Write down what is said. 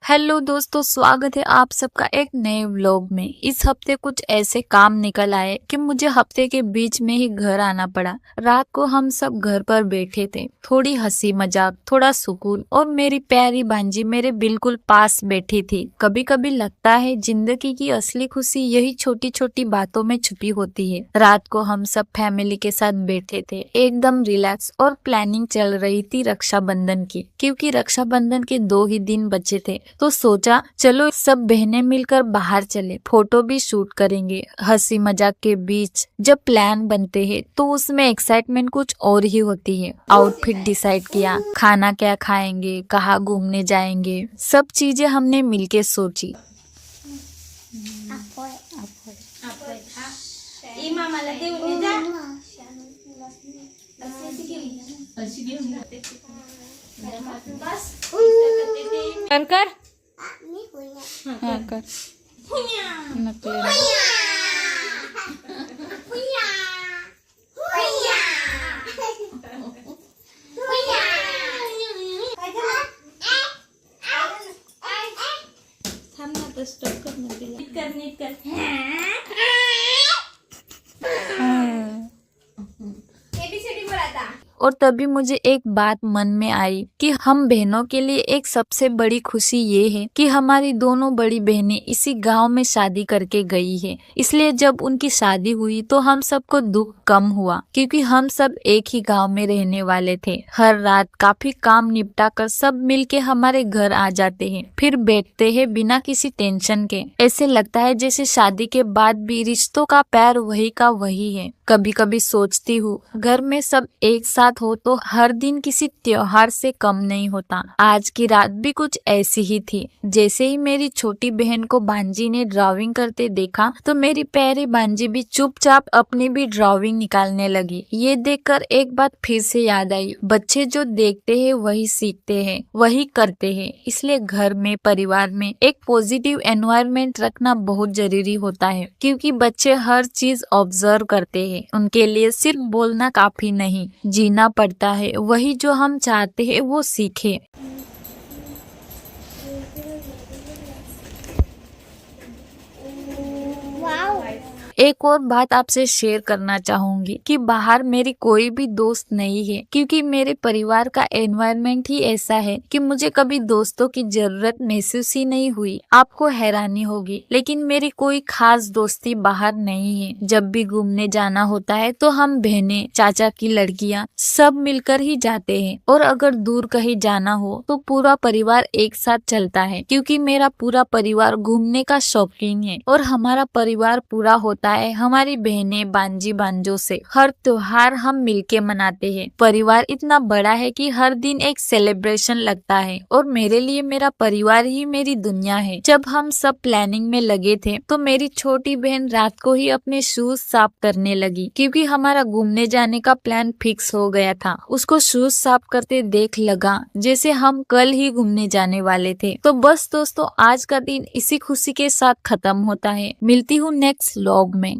Hello दोस्तों, स्वागत है आप सबका एक नए व्लॉग में। इस हफ्ते कुछ ऐसे काम निकल आए कि मुझे हफ्ते के बीच में ही घर आना पड़ा। रात को हम सब घर पर बैठे थे, थोड़ी हंसी मजाक, थोड़ा सुकून, और मेरी प्यारी भांजी मेरे बिल्कुल पास बैठी थी। कभी कभी लगता है जिंदगी की असली खुशी यही छोटी छोटी बातों में छुपी होती है। रात को हम सब फैमिली के साथ बैठे थे, एकदम रिलैक्स, और प्लानिंग चल रही थी रक्षाबंधन की, क्योंकि रक्षाबंधन के 2 ही दिन बचे थे। तो सोचा चलो सब बहनें मिलकर बाहर चले, फोटो भी शूट करेंगे। हंसी मजाक के बीच जब प्लान बनते हैं तो उसमें एक्साइटमेंट कुछ और ही होती है। आउटफिट डिसाइड किया, खाना क्या खाएंगे, कहाँ घूमने जाएंगे, सब चीजें हमने मिलके सोची। कर हाँ कर नकली और तभी मुझे एक बात मन में आई कि हम बहनों के लिए एक सबसे बड़ी खुशी ये है कि हमारी दोनों बड़ी बहनें इसी गांव में शादी करके गई है। इसलिए जब उनकी शादी हुई तो हम सबको दुख कम हुआ, क्योंकि हम सब एक ही गांव में रहने वाले थे। हर रात काफी काम निपटा कर सब मिलके हमारे घर आ जाते हैं, फिर बैठते हैं बिना किसी टेंशन के। ऐसे लगता है जैसे शादी के बाद भी रिश्तों का प्यार वही का वही है। कभी कभी सोचती हूँ घर में सब एक साथ हो तो हर दिन किसी त्योहार से कम नहीं होता। आज की रात भी कुछ ऐसी ही थी। जैसे ही मेरी छोटी बहन को भांजी ने ड्राइंग करते देखा तो मेरी प्यारी भांजी भी चुपचाप अपनी भी ड्राइंग निकालने लगी। ये देखकर एक बात फिर से याद आई, बच्चे जो देखते हैं वही सीखते हैं, वही करते हैं। इसलिए घर में, परिवार में एक पॉजिटिव एनवायरनमेंट रखना बहुत जरूरी होता है, क्योंकि बच्चे हर चीज ऑब्जर्व करते हैं। उनके लिए सिर्फ बोलना काफी नहीं, जीना पड़ता है। वही जो हम चाहते हैं वो सीखे। एक और बात आपसे शेयर करना चाहूंगी कि बाहर मेरी कोई भी दोस्त नहीं है, क्योंकि मेरे परिवार का एनवायरनमेंट ही ऐसा है कि मुझे कभी दोस्तों की जरूरत महसूस ही नहीं हुई। आपको हैरानी होगी, लेकिन मेरी कोई खास दोस्ती बाहर नहीं है। जब भी घूमने जाना होता है तो हम बहनें, चाचा की लड़कियां सब मिलकर ही जाते हैं, और अगर दूर कहीं जाना हो तो पूरा परिवार एक साथ चलता है, क्योंकि मेरा पूरा परिवार घूमने का शौकीन है। और हमारा परिवार पूरा होता है हमारी बहनें, बांजी, बांजों से। हर त्योहार हम मिलके मनाते हैं। परिवार इतना बड़ा है कि हर दिन एक सेलिब्रेशन लगता है, और मेरे लिए मेरा परिवार ही मेरी दुनिया है। जब हम सब प्लानिंग में लगे थे तो मेरी छोटी बहन रात को ही अपने शूज साफ करने लगी, क्योंकि हमारा घूमने जाने का प्लान फिक्स हो गया था। उसको शूज साफ करते देख लगा जैसे हम कल ही घूमने जाने वाले थे। तो बस दोस्तों, आज का दिन इसी खुशी के साथ खत्म होता है। मिलती हूँ नेक्स्ट व्लॉग में।